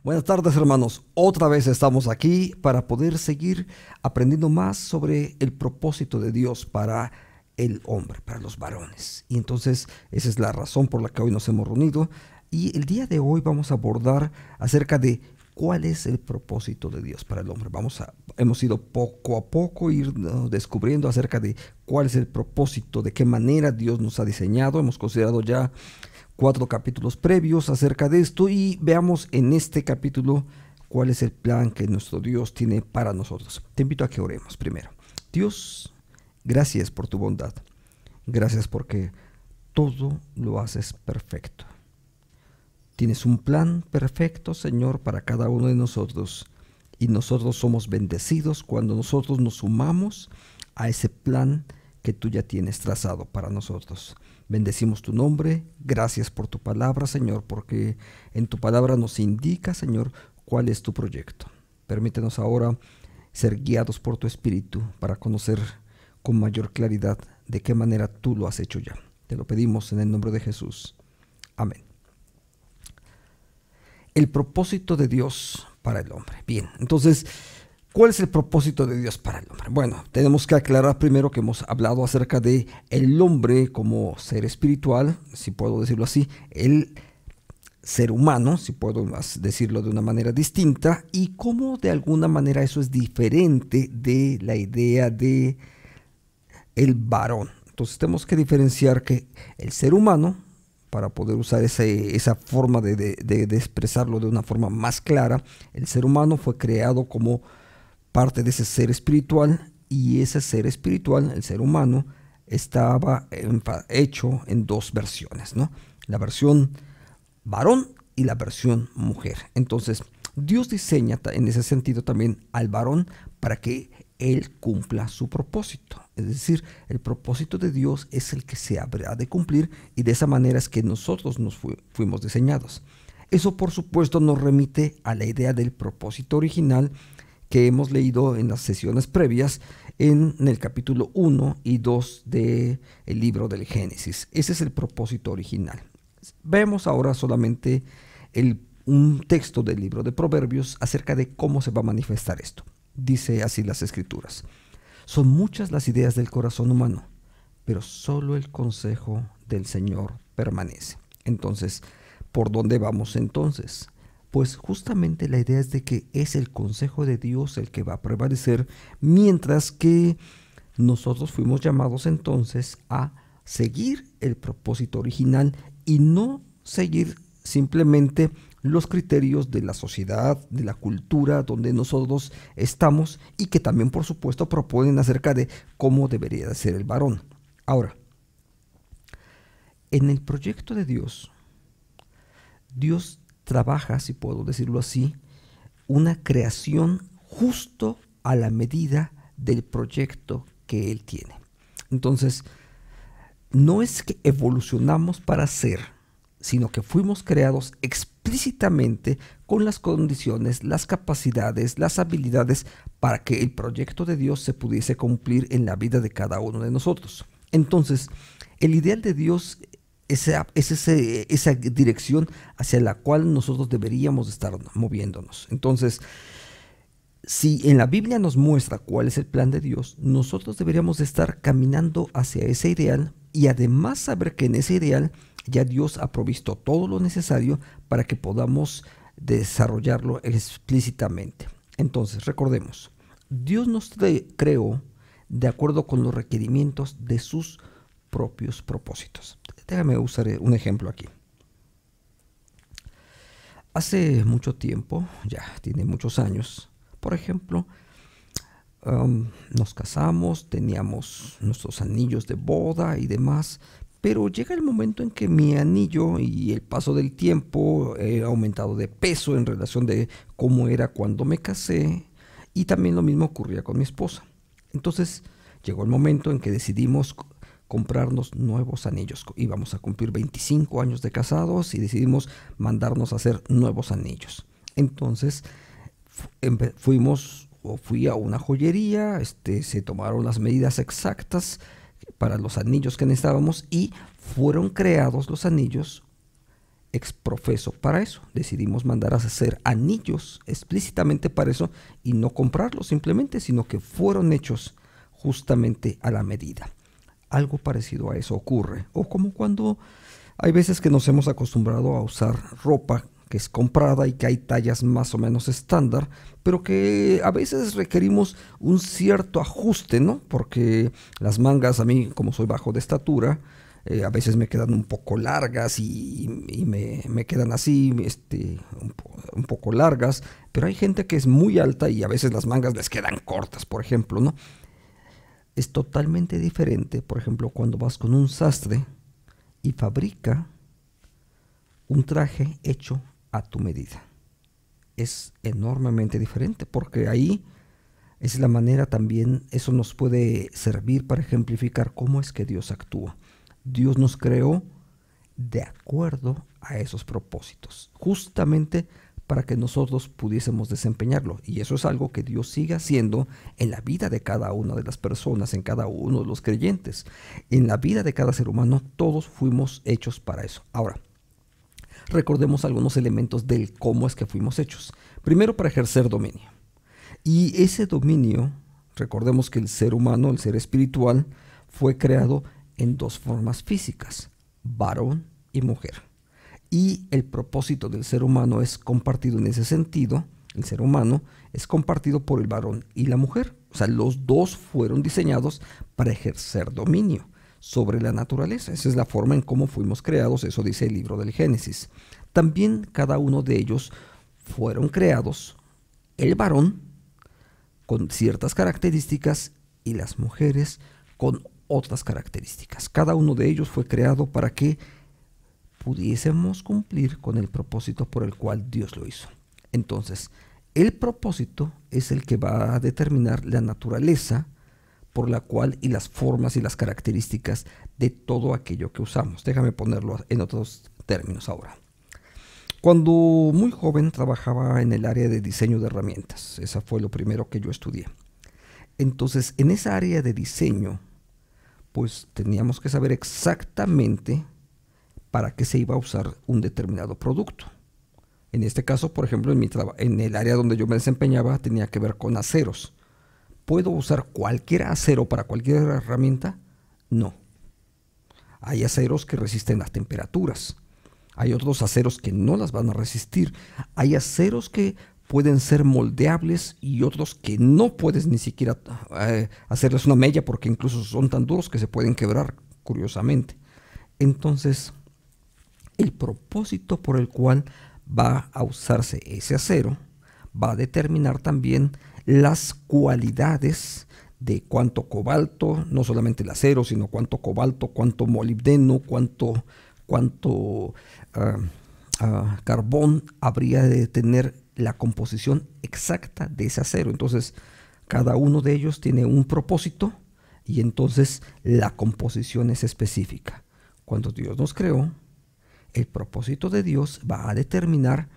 Buenas tardes, hermanos. Otra vez estamos aquí para poder seguir aprendiendo más sobre el propósito de Dios para el hombre, para los varones. Y entonces esa es la razón por la que hoy nos hemos reunido. Y el día de hoy vamos a abordar acerca de cuál es el propósito de Dios para el hombre. Hemos ido poco a poco descubriendo acerca de cuál es el propósito, de qué manera Dios nos ha diseñado. Hemos considerado ya 4 capítulos previos acerca de esto y veamos en este capítulo cuál es el plan que nuestro Dios tiene para nosotros. Te invito a que oremos primero. Dios, gracias por tu bondad. Gracias porque todo lo haces perfecto. Tienes un plan perfecto, Señor, para cada uno de nosotros. Y nosotros somos bendecidos cuando nosotros nos sumamos a ese plan que tú ya tienes trazado para nosotros. Bendecimos tu nombre. Gracias por tu palabra, Señor, porque en tu palabra nos indica, Señor, cuál es tu proyecto. Permítenos ahora ser guiados por tu Espíritu para conocer con mayor claridad de qué manera tú lo has hecho ya. Te lo pedimos en el nombre de Jesús. Amén. El propósito de Dios para el hombre. Bien, entonces, ¿cuál es el propósito de Dios para el hombre? Bueno, tenemos que aclarar primero que hemos hablado acerca de el hombre como ser espiritual, si puedo decirlo así, el ser humano, si puedo decirlo de una manera distinta, y cómo de alguna manera eso es diferente de la idea de el varón. Entonces tenemos que diferenciar que el ser humano, para poder usar esa forma de expresarlo de una forma más clara, el ser humano fue creado como parte de ese ser espiritual, y ese ser espiritual, el ser humano, estaba hecho en 2 versiones, ¿no? La versión varón y la versión mujer. Entonces, Dios diseña en ese sentido también al varón para que él cumpla su propósito. Es decir, el propósito de Dios es el que se habrá de cumplir, y de esa manera es que nosotros fuimos diseñados. Eso, por supuesto, nos remite a la idea del propósito original que hemos leído en las sesiones previas en el capítulo 1 y 2 del libro del Génesis. Ese es el propósito original. Vemos ahora solamente un texto del libro de Proverbios acerca de cómo se va a manifestar esto. Dice así las Escrituras: son muchas las ideas del corazón humano, pero solo el consejo del Señor permanece. Entonces, ¿por dónde vamos entonces? Pues justamente la idea es de que es el consejo de Dios el que va a prevalecer, mientras que nosotros fuimos llamados entonces a seguir el propósito original y no seguir simplemente los criterios de la sociedad, de la cultura donde nosotros estamos, y que también, por supuesto, proponen acerca de cómo debería de ser el varón. Ahora, en el proyecto de Dios, Dios trabaja, si puedo decirlo así, una creación justo a la medida del proyecto que Él tiene. Entonces, no es que evolucionamos para ser, sino que fuimos creados explícitamente con las condiciones, las capacidades, las habilidades para que el proyecto de Dios se pudiese cumplir en la vida de cada uno de nosotros. Entonces, el ideal de Dios es esa dirección hacia la cual nosotros deberíamos estar moviéndonos. Entonces, si en la Biblia nos muestra cuál es el plan de Dios, nosotros deberíamos estar caminando hacia ese ideal, y además saber que en ese ideal ya Dios ha provisto todo lo necesario para que podamos desarrollarlo explícitamente. Entonces, recordemos, Dios nos creó de acuerdo con los requerimientos de sus propios propósitos. Déjame usar un ejemplo aquí. Hace mucho tiempo, ya tiene muchos años, por ejemplo, nos casamos, teníamos nuestros anillos de boda y demás, pero llega el momento en que mi anillo, y el paso del tiempo, he aumentado de peso en relación de cómo era cuando me casé, y también lo mismo ocurría con mi esposa. Entonces llegó el momento en que decidimos comprarnos nuevos anillos. Íbamos a cumplir 25 años de casados y decidimos mandarnos a hacer nuevos anillos. Entonces fui a una joyería, se tomaron las medidas exactas para los anillos que necesitábamos, y fueron creados los anillos exprofeso para eso. Decidimos mandar a hacer anillos explícitamente para eso y no comprarlos simplemente, sino que fueron hechos justamente a la medida. Algo parecido a eso ocurre. O como cuando hay veces que nos hemos acostumbrado a usar ropa que es comprada y que hay tallas más o menos estándar, pero que a veces requerimos un cierto ajuste, ¿no? Porque las mangas, a mí, como soy bajo de estatura, a veces me quedan un poco largas y me quedan así, un poco largas, pero hay gente que es muy alta y a veces las mangas les quedan cortas, por ejemplo, ¿no? Es totalmente diferente, por ejemplo, cuando vas con un sastre y fabrica un traje hecho a tu medida. Es enormemente diferente porque ahí es la manera también, eso nos puede servir para ejemplificar cómo es que Dios actúa. Dios nos creó de acuerdo a esos propósitos, justamente para que nosotros pudiésemos desempeñarlo. Y eso es algo que Dios sigue haciendo en la vida de cada una de las personas, en cada uno de los creyentes. En la vida de cada ser humano, todos fuimos hechos para eso. Ahora, recordemos algunos elementos del cómo es que fuimos hechos. Primero, para ejercer dominio. Y ese dominio, recordemos que el ser humano, el ser espiritual, fue creado en dos formas físicas, varón y mujer. Y el propósito del ser humano es compartido en ese sentido. El ser humano es compartido por el varón y la mujer. O sea, los dos fueron diseñados para ejercer dominio sobre la naturaleza. Esa es la forma en cómo fuimos creados, eso dice el libro del Génesis. También cada uno de ellos fueron creados, el varón con ciertas características y las mujeres con otras características. Cada uno de ellos fue creado para que pudiésemos cumplir con el propósito por el cual Dios lo hizo. Entonces, el propósito es el que va a determinar la naturaleza por la cual y las formas y las características de todo aquello que usamos. Déjame ponerlo en otros términos ahora. Cuando muy joven trabajaba en el área de diseño de herramientas. Esa fue lo primero que yo estudié. Entonces, en esa área de diseño, pues teníamos que saber exactamente para qué se iba a usar un determinado producto. En este caso, por ejemplo, en el área donde yo me desempeñaba tenía que ver con aceros. ¿Puedo usar cualquier acero para cualquier herramienta? No. Hay aceros que resisten las temperaturas. Hay otros aceros que no las van a resistir. Hay aceros que pueden ser moldeables y otros que no puedes ni siquiera hacerles una mella porque incluso son tan duros que se pueden quebrar, curiosamente. Entonces, el propósito por el cual va a usarse ese acero va a determinar también las cualidades de cuánto cobalto, no solamente el acero, sino cuánto cobalto, cuánto molibdeno, cuánto carbón habría de tener la composición exacta de ese acero. Entonces, cada uno de ellos tiene un propósito y entonces la composición es específica. Cuando Dios nos creó, el propósito de Dios va a determinar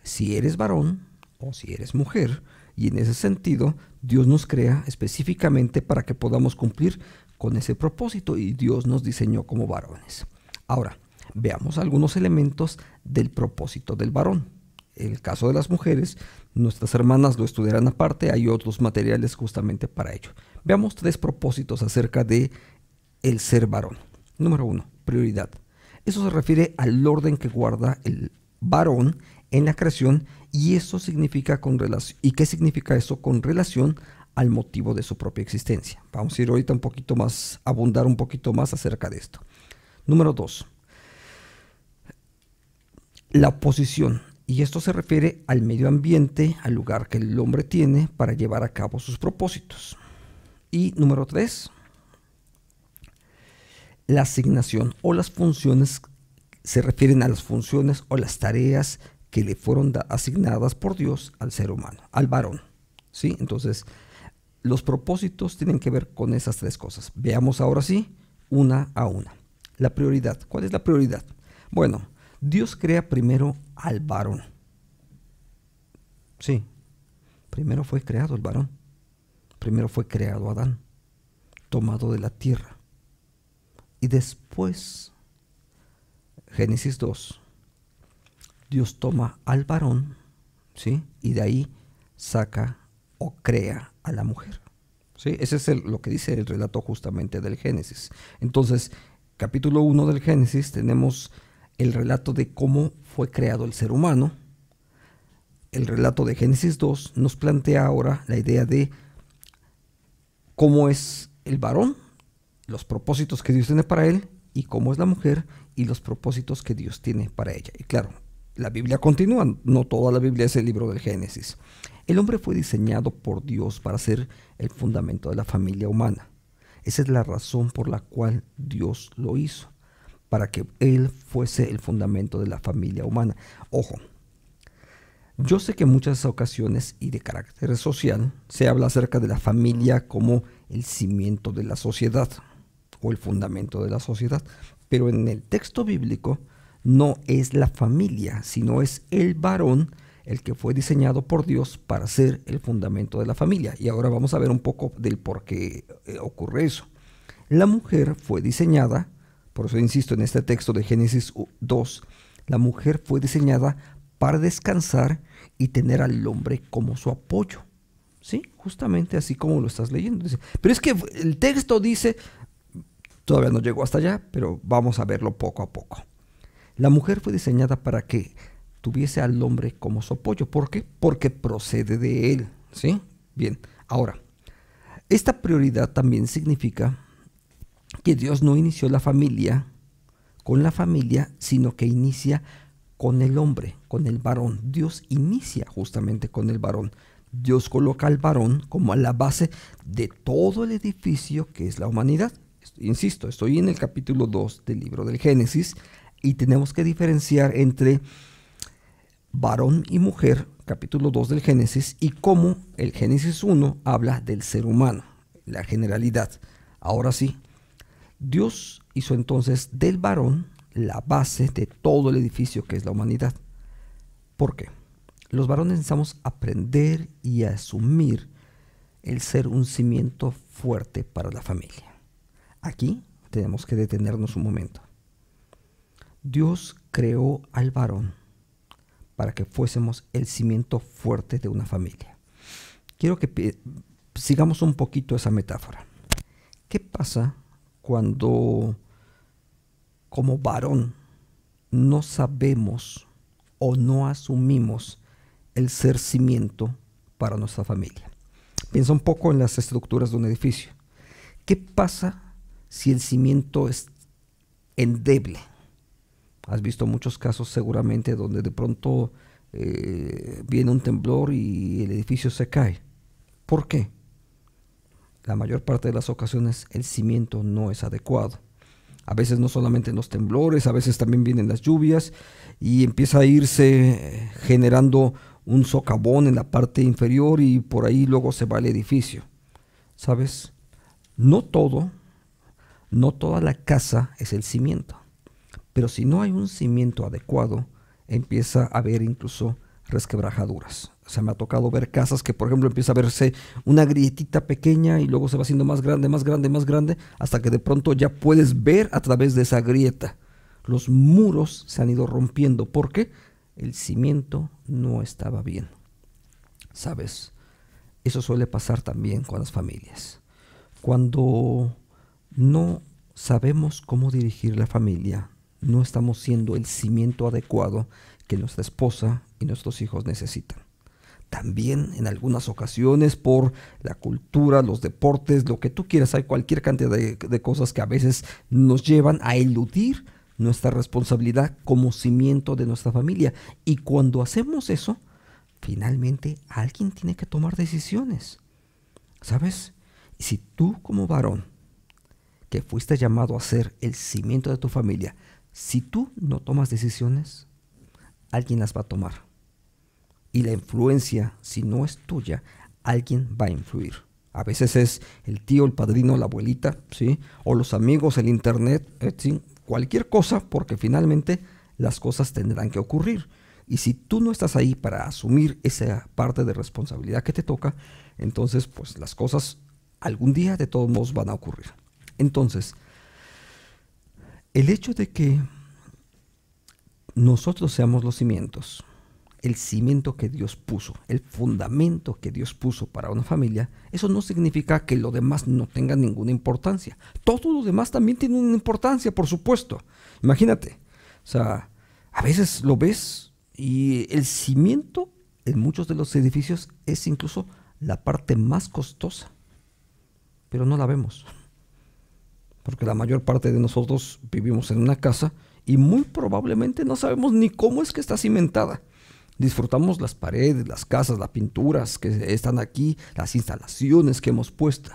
si eres varón o si eres mujer. Y en ese sentido, Dios nos crea específicamente para que podamos cumplir con ese propósito y Dios nos diseñó como varones. Ahora, veamos algunos elementos del propósito del varón. El caso de las mujeres, nuestras hermanas lo estudiarán aparte, hay otros materiales justamente para ello. Veamos 3 propósitos acerca de el ser varón. Número 1, prioridad. Eso se refiere al orden que guarda el varón en la creación y eso significa ¿y qué significa eso con relación al motivo de su propia existencia? Vamos a ir ahorita abundar un poquito más acerca de esto. Número 2, la oposición. Y esto se refiere al medio ambiente, al lugar que el hombre tiene para llevar a cabo sus propósitos. Y número 3, la asignación o las funciones se refieren a las funciones o las tareas que le fueron asignadas por Dios al ser humano, al varón. ¿Sí? Entonces, los propósitos tienen que ver con esas 3 cosas. Veamos ahora sí, una a una. La prioridad. ¿Cuál es la prioridad? Bueno, Dios crea primero al varón. Sí, primero fue creado el varón. Primero fue creado Adán, tomado de la tierra. Y después, Génesis 2, Dios toma al varón, ¿sí? Y de ahí saca o crea a la mujer, ¿sí? Ese es lo que dice el relato justamente del Génesis. Entonces, capítulo 1 del Génesis tenemos el relato de cómo fue creado el ser humano. El relato de Génesis 2 nos plantea ahora la idea de cómo es el varón, los propósitos que Dios tiene para él, y cómo es la mujer y los propósitos que Dios tiene para ella. Y claro, la Biblia continúa, no toda la Biblia es el libro del Génesis. El hombre fue diseñado por Dios para ser el fundamento de la familia humana. Esa es la razón por la cual Dios lo hizo, para que él fuese el fundamento de la familia humana. Ojo, yo sé que en muchas ocasiones y de carácter social se habla acerca de la familia como el cimiento de la sociedad o el fundamento de la sociedad, pero en el texto bíblico no es la familia, sino es el varón el que fue diseñado por Dios para ser el fundamento de la familia. Y ahora vamos a ver un poco del por qué ocurre eso. La mujer fue diseñada, por eso insisto en este texto de Génesis 2, la mujer fue diseñada para descansar y tener al hombre como su apoyo. Sí, justamente así como lo estás leyendo. Pero es que el texto dice, todavía no llegó hasta allá, pero vamos a verlo poco a poco. La mujer fue diseñada para que tuviese al hombre como su apoyo. ¿Por qué? Porque procede de él. ¿Sí? Bien, ahora, esta prioridad también significa que Dios no inició la familia con la familia, sino que inicia con el hombre, con el varón. Dios inicia justamente con el varón. Dios coloca al varón como a la base de todo el edificio que es la humanidad. Insisto, estoy en el capítulo 2 del libro del Génesis y tenemos que diferenciar entre varón y mujer, capítulo 2 del Génesis, y cómo el Génesis 1 habla del ser humano, la generalidad. Ahora sí, Dios hizo entonces del varón la base de todo el edificio que es la humanidad. ¿Por qué? Los varones necesitamos aprender y asumir el ser un cimiento fuerte para la familia. Aquí tenemos que detenernos un momento. Dios creó al varón para que fuésemos el cimiento fuerte de una familia. Quiero que sigamos un poquito esa metáfora. ¿Qué pasa cuando como varón no sabemos o no asumimos el ser cimiento para nuestra familia? Piensa un poco en las estructuras de un edificio. ¿Qué pasa si el cimiento es endeble? Has visto muchos casos seguramente donde de pronto viene un temblor y el edificio se cae. ¿Por qué? La mayor parte de las ocasiones el cimiento no es adecuado. A veces no solamente en los temblores, a veces también vienen las lluvias y empieza a irse generando un socavón en la parte inferior y por ahí luego se va el edificio. ¿Sabes? No toda la casa es el cimiento. Pero si no hay un cimiento adecuado, empieza a haber incluso resquebrajaduras. O sea, me ha tocado ver casas que, por ejemplo, empieza a verse una grietita pequeña y luego se va haciendo más grande, más grande, más grande, hasta que de pronto ya puedes ver a través de esa grieta. Los muros se han ido rompiendo porque el cimiento no estaba bien. ¿Sabes? Eso suele pasar también con las familias. Cuando no sabemos cómo dirigir la familia, no estamos siendo el cimiento adecuado que nuestra esposa y nuestros hijos necesitan. También en algunas ocasiones por la cultura, los deportes, lo que tú quieras, hay cualquier cantidad de cosas que a veces nos llevan a eludir nuestra responsabilidad como cimiento de nuestra familia. Y cuando hacemos eso, finalmente alguien tiene que tomar decisiones. ¿Sabes? Y si tú como varón, que fuiste llamado a ser el cimiento de tu familia, si tú no tomas decisiones, alguien las va a tomar. Y la influencia, si no es tuya, alguien va a influir. A veces es el tío, el padrino, la abuelita, ¿sí? O los amigos, el internet, ¿sí? Cualquier cosa, porque finalmente las cosas tendrán que ocurrir. Y si tú no estás ahí para asumir esa parte de responsabilidad que te toca, entonces pues las cosas algún día de todos modos van a ocurrir. Entonces, el hecho de que nosotros seamos los cimientos, el cimiento que Dios puso, el fundamento que Dios puso para una familia, eso no significa que lo demás no tenga ninguna importancia. Todo lo demás también tiene una importancia, por supuesto. Imagínate, o sea, a veces lo ves y el cimiento en muchos de los edificios es incluso la parte más costosa, pero no la vemos, porque la mayor parte de nosotros vivimos en una casa y muy probablemente no sabemos ni cómo es que está cimentada. Disfrutamos las paredes, las casas, las pinturas que están aquí, las instalaciones que hemos puesto,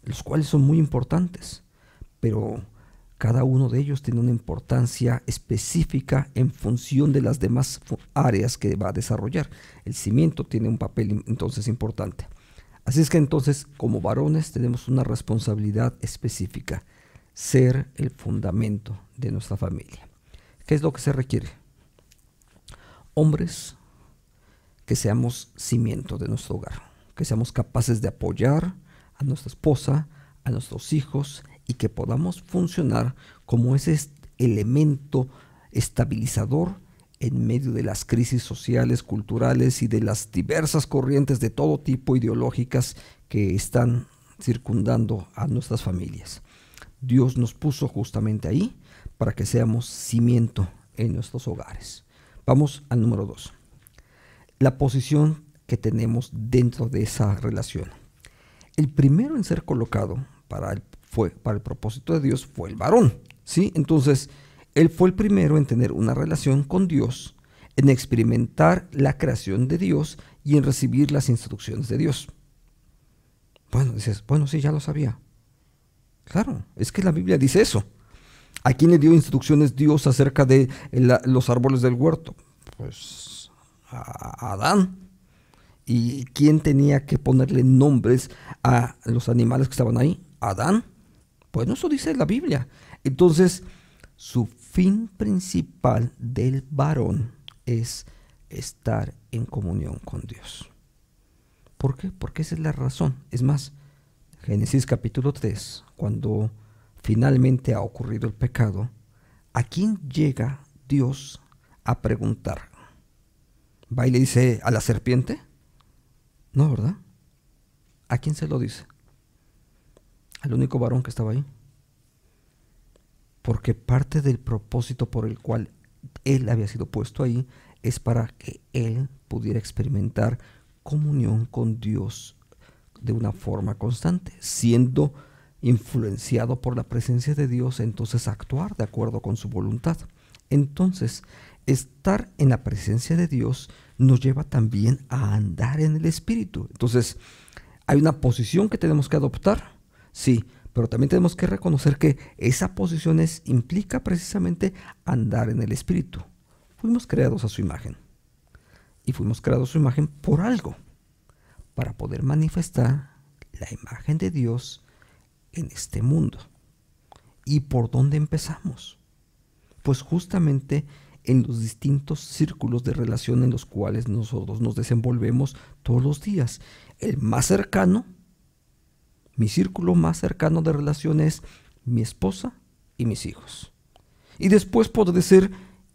los cuales son muy importantes, pero cada uno de ellos tiene una importancia específica en función de las demás áreas que va a desarrollar. El cimiento tiene un papel entonces importante. Así es que entonces, como varones, tenemos una responsabilidad específica: ser el fundamento de nuestra familia. ¿Qué es lo que se requiere? Hombres que seamos cimiento de nuestro hogar, que seamos capaces de apoyar a nuestra esposa, a nuestros hijos, y que podamos funcionar como ese elemento estabilizador en medio de las crisis sociales, culturales y de las diversas corrientes de todo tipo ideológicas que están circundando a nuestras familias. Dios nos puso justamente ahí para que seamos cimiento en nuestros hogares. Vamos al número 2. La posición que tenemos dentro de esa relación. El primero en ser colocado para el propósito de Dios fue el varón, ¿sí? Entonces, él fue el primero en tener una relación con Dios, en experimentar la creación de Dios y en recibir las instrucciones de Dios. Bueno, dices, bueno, sí, ya lo sabía. Claro, es que la Biblia dice eso. ¿A quién le dio instrucciones Dios acerca de los árboles del huerto? Pues a Adán. ¿Y quién tenía que ponerle nombres a los animales que estaban ahí? Adán. Bueno, eso dice la Biblia. Entonces, su fin principal del varón es estar en comunión con Dios. ¿Por qué? Porque esa es la razón. Es más, Génesis capítulo 3, cuando finalmente ha ocurrido el pecado, ¿a quién llega Dios a preguntar? ¿Va y le dice a la serpiente? No, ¿verdad? ¿A quién se lo dice? Al único varón que estaba ahí. Porque parte del propósito por el cual él había sido puesto ahí es para que él pudiera experimentar comunión con Dios de una forma constante, siendo influenciado por la presencia de Dios, entonces actuar de acuerdo con su voluntad. Entonces, estar en la presencia de Dios nos lleva también a andar en el Espíritu. Entonces, hay una posición que tenemos que adoptar, sí, pero también tenemos que reconocer que esa posición implica precisamente andar en el Espíritu. Fuimos creados a su imagen, y fuimos creados a su imagen por algo, para poder manifestar la imagen de Dios en este mundo. ¿Y por dónde empezamos? Pues justamente en los distintos círculos de relación en los cuales nosotros nos desenvolvemos todos los días. El más cercano, mi círculo más cercano de relación es mi esposa y mis hijos. Y después podré ser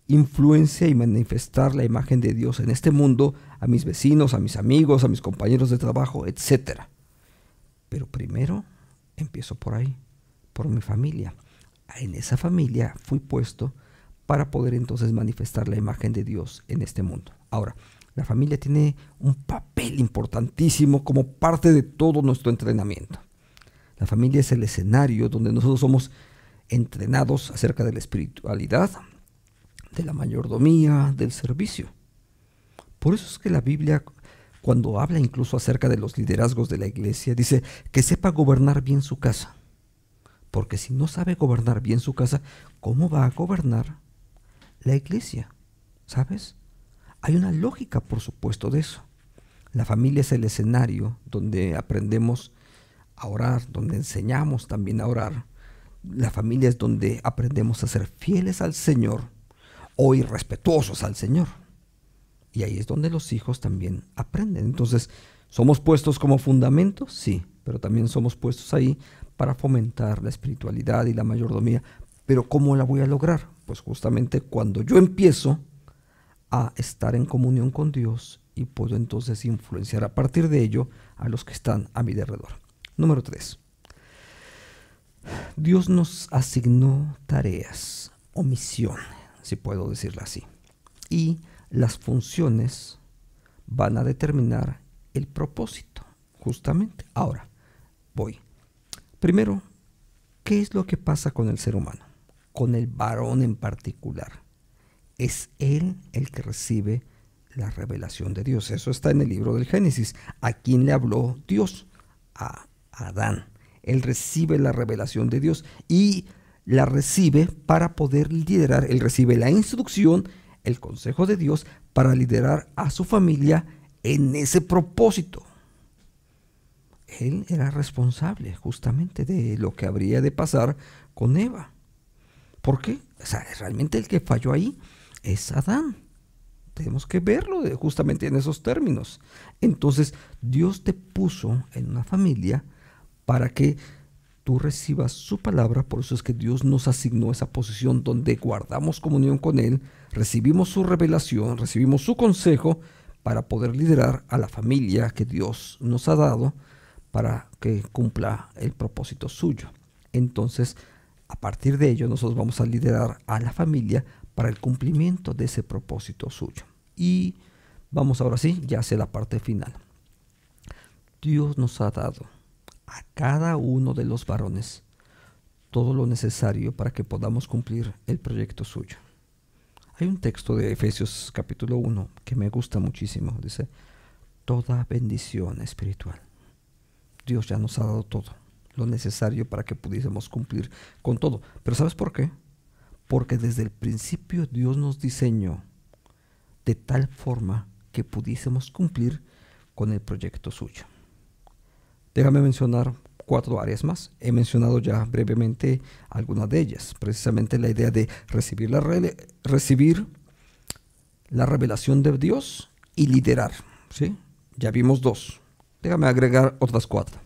influencia y manifestar la imagen de Dios en este mundo a mis vecinos, a mis amigos, a mis compañeros de trabajo, etc. Pero primero empiezo por ahí, por mi familia. En esa familia fui puesto para poder entonces manifestar la imagen de Dios en este mundo. Ahora, la familia tiene un papel importantísimo como parte de todo nuestro entrenamiento. La familia es el escenario donde nosotros somos entrenados acerca de la espiritualidad, de la mayordomía, del servicio. Por eso es que la Biblia, cuando habla incluso acerca de los liderazgos de la iglesia, dice que sepa gobernar bien su casa. Porque si no sabe gobernar bien su casa, ¿cómo va a gobernar la iglesia? ¿Sabes? Hay una lógica, por supuesto, de eso. La familia es el escenario donde aprendemos a orar, donde enseñamos también a orar. La familia es donde aprendemos a ser fieles al Señor o irrespetuosos al Señor. Y ahí es donde los hijos también aprenden. Entonces, ¿somos puestos como fundamentos? Sí, pero también somos puestos ahí para fomentar la espiritualidad y la mayordomía. ¿Pero cómo la voy a lograr? Pues justamente cuando yo empiezo a estar en comunión con Dios y puedo entonces influenciar a partir de ello a los que están a mi alrededor. Número 3. Dios nos asignó tareas o misión, si puedo decirlo así. Y las funciones van a determinar el propósito, justamente. Ahora, voy. Primero, ¿qué es lo que pasa con el ser humano? Con el varón en particular. Es él el que recibe la revelación de Dios. Eso está en el libro del Génesis. ¿A quién le habló Dios? A Adán. Él recibe la revelación de Dios y la recibe para poder liderar. Él recibe la instrucción, el consejo de Dios para liderar a su familia en ese propósito. Él era responsable justamente de lo que habría de pasar con Eva. ¿Por qué? O sea, realmente el que falló ahí es Adán. Tenemos que verlo justamente en esos términos. Entonces, Dios te puso en una familia para que tú recibas su palabra. Por eso es que Dios nos asignó esa posición donde guardamos comunión con Él, recibimos su revelación, recibimos su consejo para poder liderar a la familia que Dios nos ha dado para que cumpla el propósito suyo. Entonces, a partir de ello, nosotros vamos a liderar a la familia para el cumplimiento de ese propósito suyo. Y vamos ahora sí, ya hacia la parte final. Dios nos ha dado a cada uno de los varones todo lo necesario para que podamos cumplir el proyecto suyo. Hay un texto de Efesios capítulo 1 que me gusta muchísimo. Dice, toda bendición espiritual. Dios ya nos ha dado todo lo necesario para que pudiésemos cumplir con todo. Pero ¿sabes por qué? Porque desde el principio Dios nos diseñó de tal forma que pudiésemos cumplir con el proyecto suyo. Déjame mencionar 4 áreas más. He mencionado ya brevemente algunas de ellas. Precisamente la idea de recibir la revelación de Dios y liderar, ¿sí? Ya vimos 2. Déjame agregar otras 4.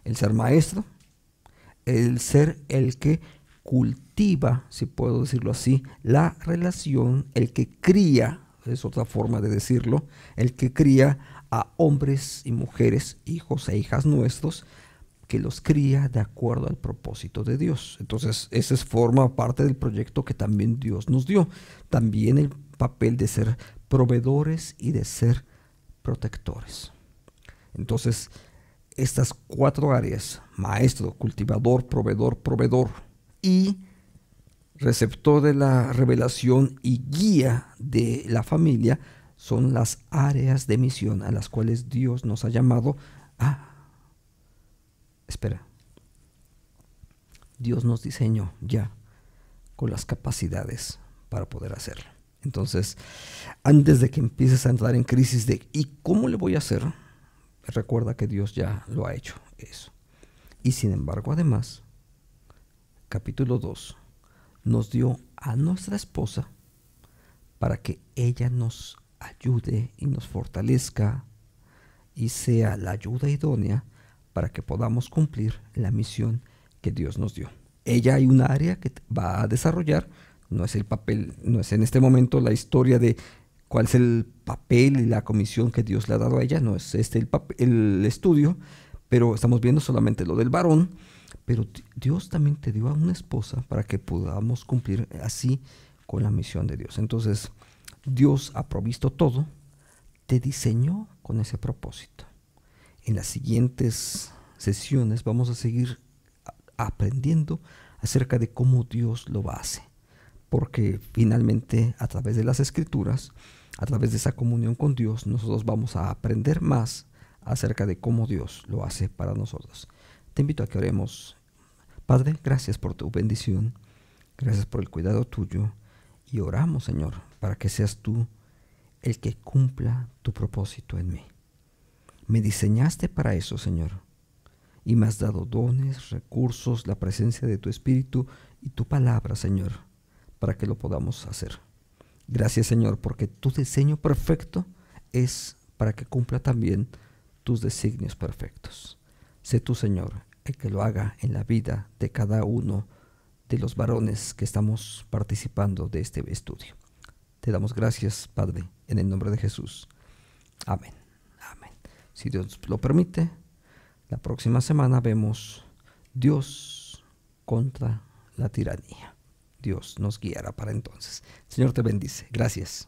El ser maestro, el ser el que cultiva, si puedo decirlo así, la relación, el que cría, es otra forma de decirlo, el que cría a hombres y mujeres, hijos e hijas nuestros, que los cría de acuerdo al propósito de Dios. Entonces, esa forma parte del proyecto que también Dios nos dio. También el papel de ser proveedores y de ser protectores. Entonces, estas 4 áreas, maestro, cultivador, proveedor y receptor de la revelación y guía de la familia, son las áreas de misión a las cuales Dios nos ha llamado a... Dios nos diseñó ya con las capacidades para poder hacerlo. Entonces, antes de que empieces a entrar en crisis de ¿y cómo le voy a hacer? Recuerda que Dios ya lo ha hecho eso. Y sin embargo, además, capítulo 2 nos dio a nuestra esposa para que ella nos ayude y nos fortalezca y sea la ayuda idónea para que podamos cumplir la misión que Dios nos dio. Ella hay un área que va a desarrollar, no es el papel, no es en este momento la historia de cuál es el papel y la comisión que Dios le ha dado a ella, no es el estudio, pero estamos viendo solamente lo del varón, pero Dios también te dio a una esposa para que podamos cumplir así con la misión de Dios. Entonces, Dios ha provisto todo, te diseñó con ese propósito. En las siguientes sesiones vamos a seguir aprendiendo acerca de cómo Dios lo hace, porque finalmente a través de las Escrituras, a través de esa comunión con Dios, nosotros vamos a aprender más acerca de cómo Dios lo hace para nosotros. Te invito a que oremos. Padre, gracias por tu bendición, gracias por el cuidado tuyo, y oramos, Señor, para que seas tú el que cumpla tu propósito en mí. Me diseñaste para eso, Señor, y me has dado dones, recursos, la presencia de tu Espíritu y tu palabra, Señor, para que lo podamos hacer. Gracias, Señor, porque tu diseño perfecto es para que cumpla también tus designios perfectos. Sé tú, Señor, el que lo haga en la vida de cada uno de los varones que estamos participando de este estudio. Te damos gracias, Padre, en el nombre de Jesús. Amén. Amén. Si Dios lo permite, la próxima semana vemos Dios contra la tiranía. Dios nos guiará para entonces. Señor te bendice. Gracias.